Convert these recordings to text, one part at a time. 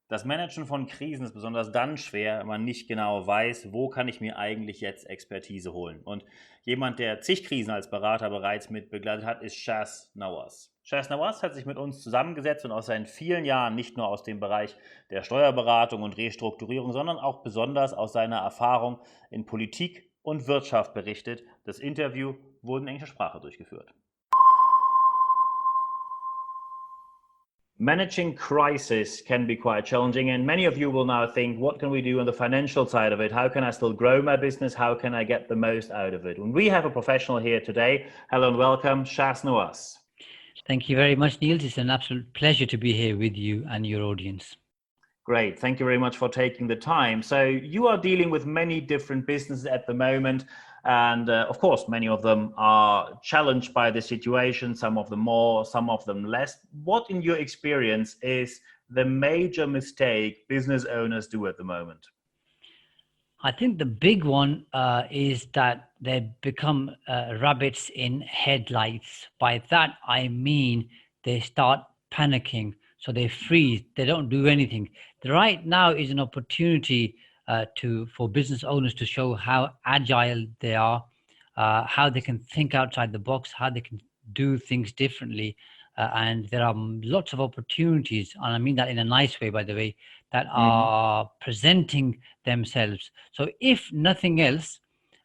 Das Managen von Krisen ist besonders dann schwer, wenn man nicht genau weiß, wo kann ich mir eigentlich jetzt Expertise holen. Und jemand, der zig Krisen als Berater bereits mit begleitet hat, ist Shaz Nawaz. Shaz Nawaz hat sich mit uns zusammengesetzt und aus seinen vielen Jahren nicht nur aus dem Bereich der Steuerberatung und Restrukturierung, sondern auch besonders aus seiner Erfahrung in Politik und Wirtschaft berichtet. Das Interview wurde in englischer Sprache durchgeführt. Managing crisis can be quite challenging, and many of you will now think, what can we do on the financial side of it? How can I still grow my business? How can I get the most out of it? And we have a professional here today. Hello and welcome, Shaz Nawaz. Thank you very much, Niels. It's an absolute pleasure to be here with you and your audience. Great. Thank you very much for taking the time. So you are dealing with many different businesses at the moment. And of course, many of them are challenged by the situation, some of them more, some of them less. What, in your experience, is the major mistake business owners do at the moment? I think the big one is that they become rabbits in headlights. By that, I mean they start panicking. So they freeze, they don't do anything. Right now is an opportunity for business owners to show how agile they are, how they can think outside the box, how they can do things differently. And there are lots of opportunities, and I mean that in a nice way, by the way, that are presenting themselves. So if nothing else,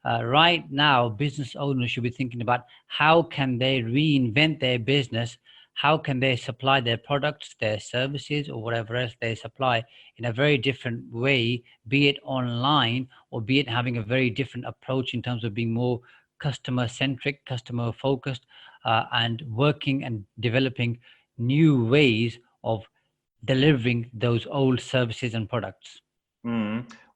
right now, business owners should be thinking about how can they reinvent their business, how can they supply their products, their services, or whatever else they supply in a very different way, be it online or be it having a very different approach in terms of being more customer-centric, customer-focused, and working and developing new ways of delivering those old services and products.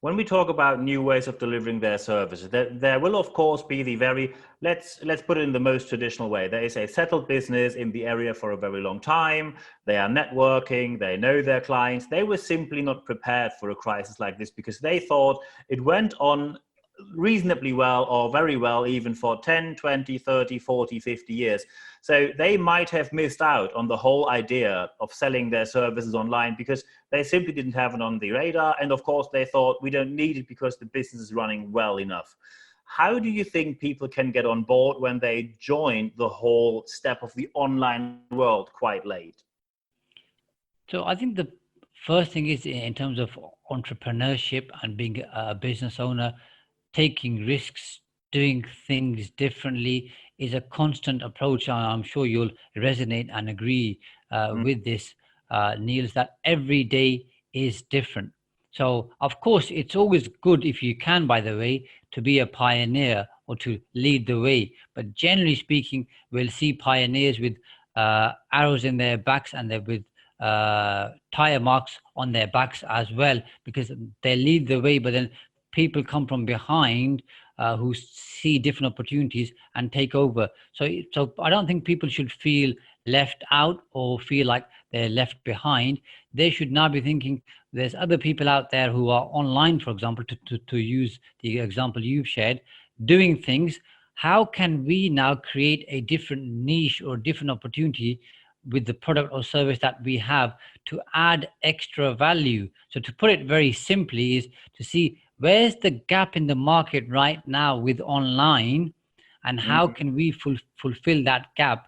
When we talk about new ways of delivering their services, there will of course be the very, let's put it in the most traditional way. There is a settled business in the area for a very long time. They are networking, they know their clients. They were simply not prepared for a crisis like this because they thought it went on reasonably well or very well even for 10, 20, 30, 40, 50 years. So they might have missed out on the whole idea of selling their services online because they simply didn't have it on the radar. And of course, they thought we don't need it because the business is running well enough. How do you think people can get on board when they join the whole step of the online world quite late? So I think the first thing is in terms of entrepreneurship and being a business owner, taking risks, doing things differently is a constant approach. I'm sure you'll resonate and agree with this, Niels, that every day is different. So, of course, it's always good if you can, by the way, to be a pioneer or to lead the way. But generally speaking, we'll see pioneers with arrows in their backs and they're with tire marks on their backs as well, because they lead the way, but then people come from behind who see different opportunities and take over. So I don't think people should feel left out or feel like they're left behind. They should now be thinking there's other people out there who are online, for example, to use the example you've shared, doing things. How can we now create a different niche or different opportunity with the product or service that we have to add extra value? So to put it very simply is to see where's the gap in the market right now with online, and how can we fulfill that gap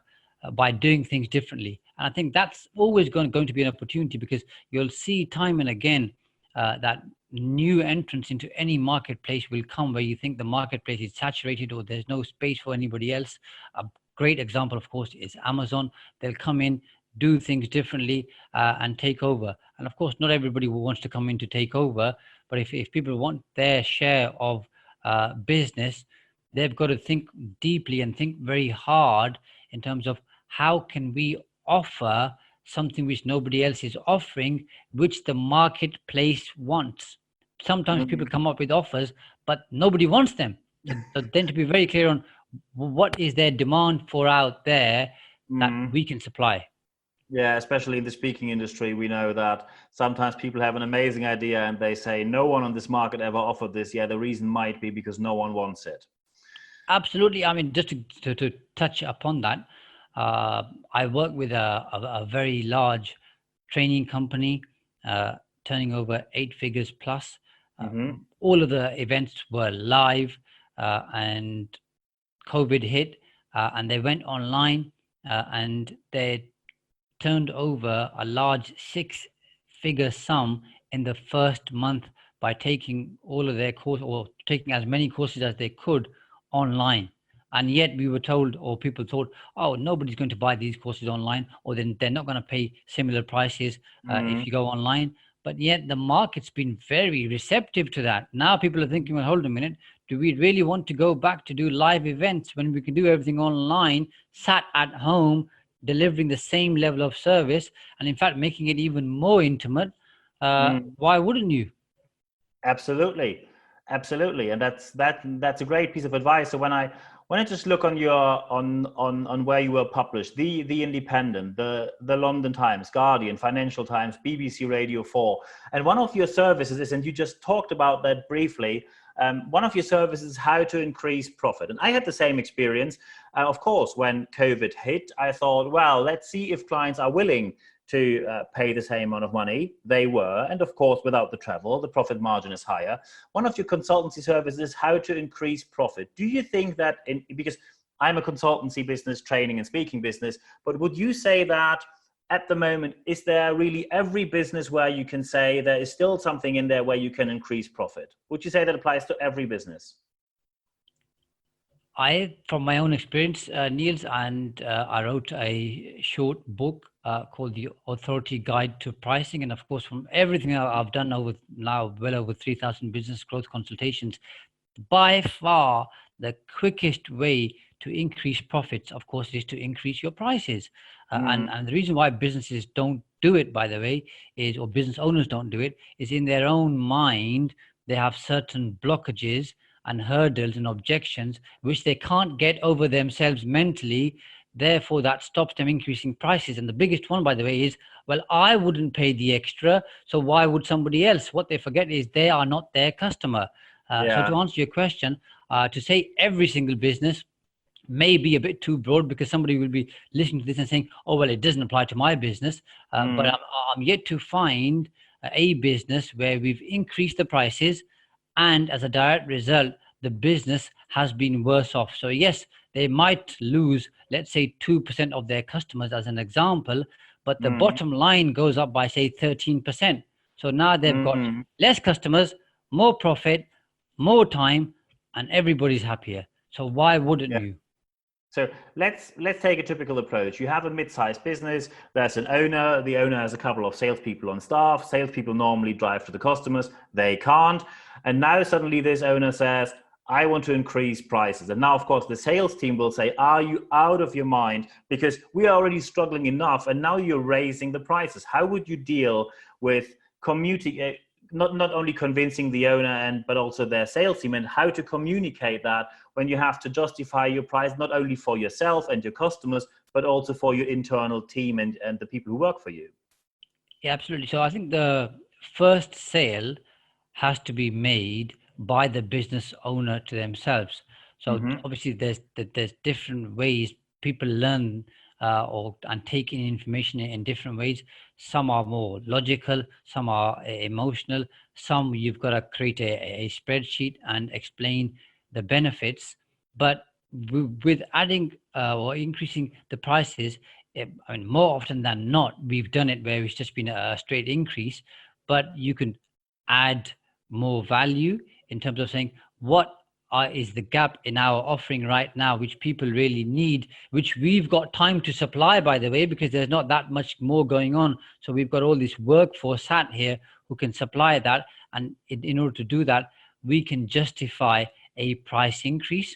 by doing things differently. And I think that's always going to be an opportunity, because you'll see time and again that new entrants into any marketplace will come where you think the marketplace is saturated or there's no space for anybody else. A great example, of course, is Amazon. They'll come in, do things differently, and take over. And of course, not everybody wants to come in to take over, but if people want their share of business, they've got to think deeply and think very hard in terms of how can we offer something which nobody else is offering, which the marketplace wants. Sometimes people come up with offers, but nobody wants them. So then to be very clear on what is their demand for out there that we can supply. Yeah, especially in the speaking industry, we know that sometimes people have an amazing idea and they say, no one on this market ever offered this. Yeah, the reason might be because no one wants it. Absolutely. I mean, just to touch upon that, I work with a very large training company. turning over 8 figures plus. Mm-hmm. All of the events were live, and COVID hit, and they went online, and they turned over a large 6-figure sum in the first month by taking all of their courses, or taking as many courses as they could online. And yet we were told, or people thought, oh, nobody's going to buy these courses online, or then they're not going to pay similar prices if you go online. But yet the market's been very receptive to that. Now people are thinking, well, hold a minute, do we really want to go back to do live events when we can do everything online, sat at home, delivering the same level of service, and in fact making it even more intimate? Why wouldn't you? Absolutely, absolutely, and that's a great piece of advice. So when I just look on your on where you were published, the Independent, the London Times, Guardian, Financial Times, BBC Radio 4, and one of your services is, and you just talked about that briefly. One of your services is how to increase profit, and I had the same experience. Of course, when COVID hit, I thought, well, let's see if clients are willing to pay the same amount of money. They were, and of course, without the travel, the profit margin is higher. One of your consultancy services is how to increase profit. Do you think that, because I'm a consultancy business, training and speaking business, but would you say that at the moment, is there really every business where you can say there is still something in there where you can increase profit? Would you say that applies to every business? From my own experience, Niels, and I wrote a short book called The Authority Guide to Pricing. And of course, from everything I've done over now, well over 3,000 business growth consultations, by far the quickest way to increase profits, of course, is to increase your prices. And the reason why businesses don't do it, by the way, is, or business owners don't do it, is in their own mind, they have certain blockages and hurdles and objections which they can't get over themselves mentally. Therefore, that stops them increasing prices. And the biggest one, by the way, is, well, I wouldn't pay the extra, so why would somebody else? What they forget is they are not their customer. So to answer your question, to say every single business may be a bit too broad, because somebody will be listening to this and saying, oh, well, it doesn't apply to my business. But I'm yet to find a business where we've increased the prices, and as a direct result, the business has been worse off. So yes, they might lose, let's say, 2% of their customers as an example, but the bottom line goes up by, say, 13%. So now they've got less customers, more profit, more time, and everybody's happier. So why wouldn't you? So let's take a typical approach. You have a mid-sized business. There's an owner. The owner has a couple of salespeople on staff. Salespeople normally drive to the customers. They can't. And now suddenly this owner says, I want to increase prices. And now, of course, the sales team will say, are you out of your mind? Because we are already struggling enough, and now you're raising the prices. How would you deal with not only convincing the owner but also their sales team, and how to communicate that when you have to justify your price, not only for yourself and your customers, but also for your internal team and the people who work for you? Yeah, absolutely. So I think the first sale has to be made by the business owner to themselves. So obviously there's different ways people learn and take in information in different ways. Some are more logical, some are emotional, some you've got to create a spreadsheet and explain the benefits. But with adding or increasing the prices, I mean, more often than not, we've done it where it's just been a straight increase, but you can add more value in terms of saying what is the gap in our offering right now, which people really need, which we've got time to supply, by the way, because there's not that much more going on. So we've got all this workforce sat here who can supply that. And in order to do that, we can justify a price increase.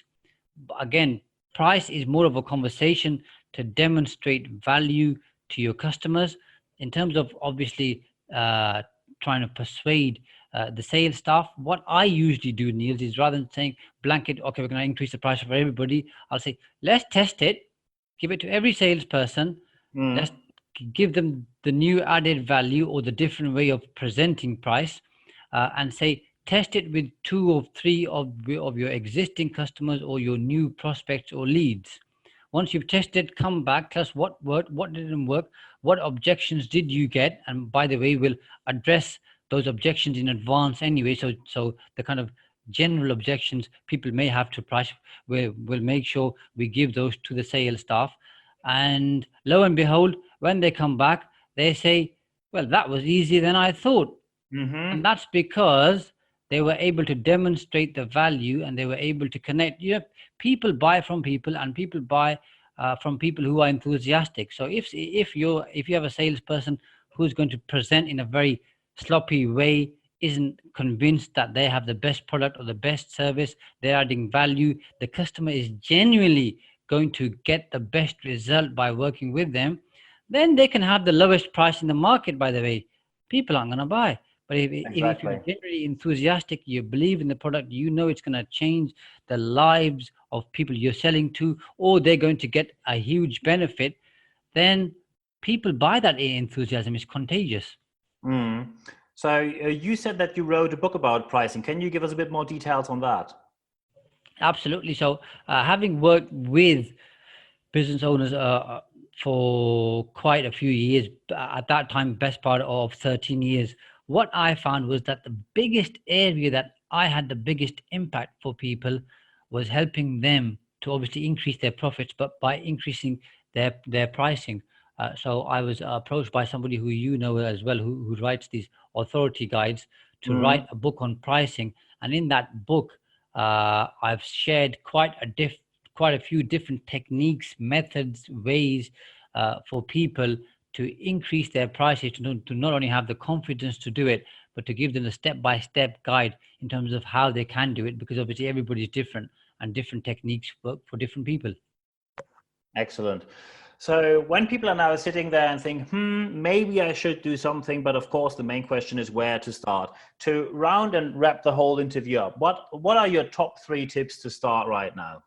Again, price is more of a conversation to demonstrate value to your customers. In terms of obviously trying to persuade the sales staff, what I usually do, Niels, is rather than saying blanket, okay, we're going to increase the price for everybody, I'll say, let's test it, give it to every salesperson, let's give them the new added value or the different way of presenting price, and say, test it with 2 or 3 of your existing customers or your new prospects or leads. Once you've tested, come back, tell us what worked, what didn't work, what objections did you get, and by the way, we'll address those objections in advance anyway. So the kind of general objections people may have to price, we'll make sure we give those to the sales staff. And lo and behold, when they come back, they say, well, that was easier than I thought. Mm-hmm. And that's because they were able to demonstrate the value, and they were able to connect. People buy from people, and people buy from people who are enthusiastic. So if you have a salesperson who's going to present in a very sloppy way, isn't convinced that they have the best product or the best service, they're adding value, the customer is genuinely going to get the best result by working with them, then they can have the lowest price in the market, by the way. People aren't going to buy. But if you're Exactly. generally enthusiastic, you believe in the product, you know it's going to change the lives of people you're selling to, or they're going to get a huge benefit, then people buy that enthusiasm. It's contagious. Mm. So you said that you wrote a book about pricing. Can you give us a bit more details on that? Absolutely. So having worked with business owners for quite a few years, at that time, best part of 13 years, what I found was that the biggest area that I had the biggest impact for people was helping them to obviously increase their profits, but by increasing their pricing. So I was approached by somebody who you know as well, who writes these authority guides, to write Mm. a book on pricing. And in that book, I've shared quite a few different techniques, methods, ways for people to increase their prices, to not only have the confidence to do it, but to give them a step-by-step guide in terms of how they can do it, because obviously everybody's different and different techniques work for different people. Excellent. So when people are now sitting there and think, maybe I should do something, but of course the main question is where to start. To round and wrap the whole interview up, what are your top 3 tips to start right now?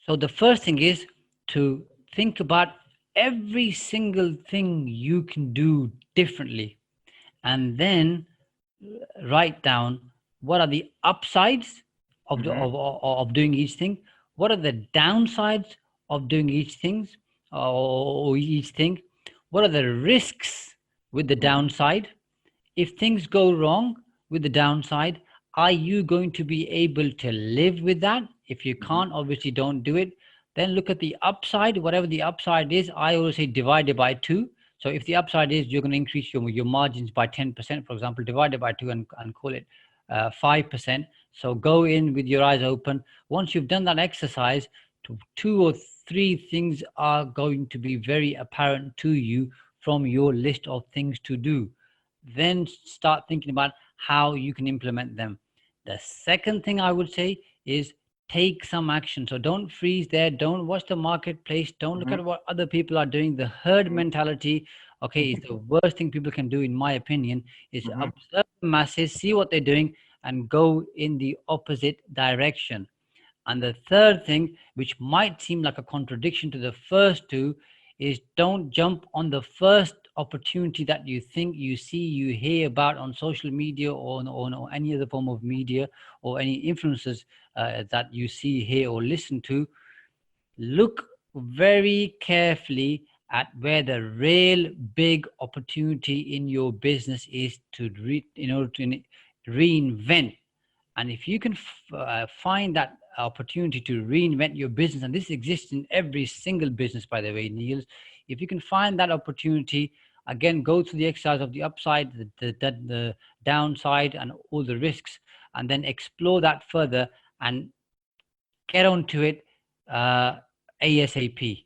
So the first thing is to think about every single thing you can do differently, and then write down what are the upsides of Mm-hmm. of doing each thing, what are the downsides of doing each things, or each thing, what are the risks with the Mm-hmm. downside. If things go wrong with the downside, are you going to be able to live with that? If you Mm-hmm. can't, obviously don't do it. Then look at the upside. Whatever the upside is, I always say divide it by 2. So if the upside is you're going to increase your margins by 10%, for example, divide it by 2 and call it 5%. So go in with your eyes open. Once you've done that exercise, 2 or 3 things are going to be very apparent to you from your list of things to do. Then start thinking about how you can implement them. The second thing I would say is take some action. So don't freeze there. Don't watch the marketplace. Don't look at what other people are doing. The herd mentality, okay, is the worst thing people can do, in my opinion, is Mm-hmm. observe the masses, see what they're doing, and go in the opposite direction. And the third thing, which might seem like a contradiction to the first 2, is don't jump on the first opportunity that you think you see, you hear about on social media or on any other form of media, or any influencers that you see, hear, or listen to. Look very carefully at where the real big opportunity in your business is in order to reinvent. And if you can find that opportunity to reinvent your business, and this exists in every single business, by the way, Niels, if you can find that opportunity, again, go through the exercise of the upside, the downside, and all the risks, and then explore that further and get onto it ASAP. These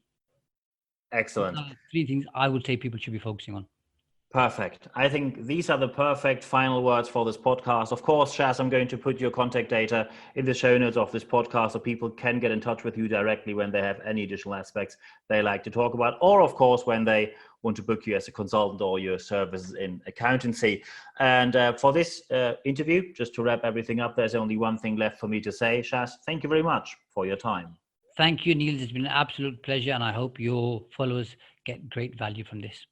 Excellent. are the 3 things I would say people should be focusing on. Perfect. I think these are the perfect final words for this podcast. Of course, Shaz, I'm going to put your contact data in the show notes of this podcast so people can get in touch with you directly when they have any additional aspects they like to talk about, or of course, when they want to book you as a consultant or your services in accountancy. And for this interview, just to wrap everything up, there's only one thing left for me to say. Shaz, thank you very much for your time. Thank you, Niels. It's been an absolute pleasure, and I hope your followers get great value from this.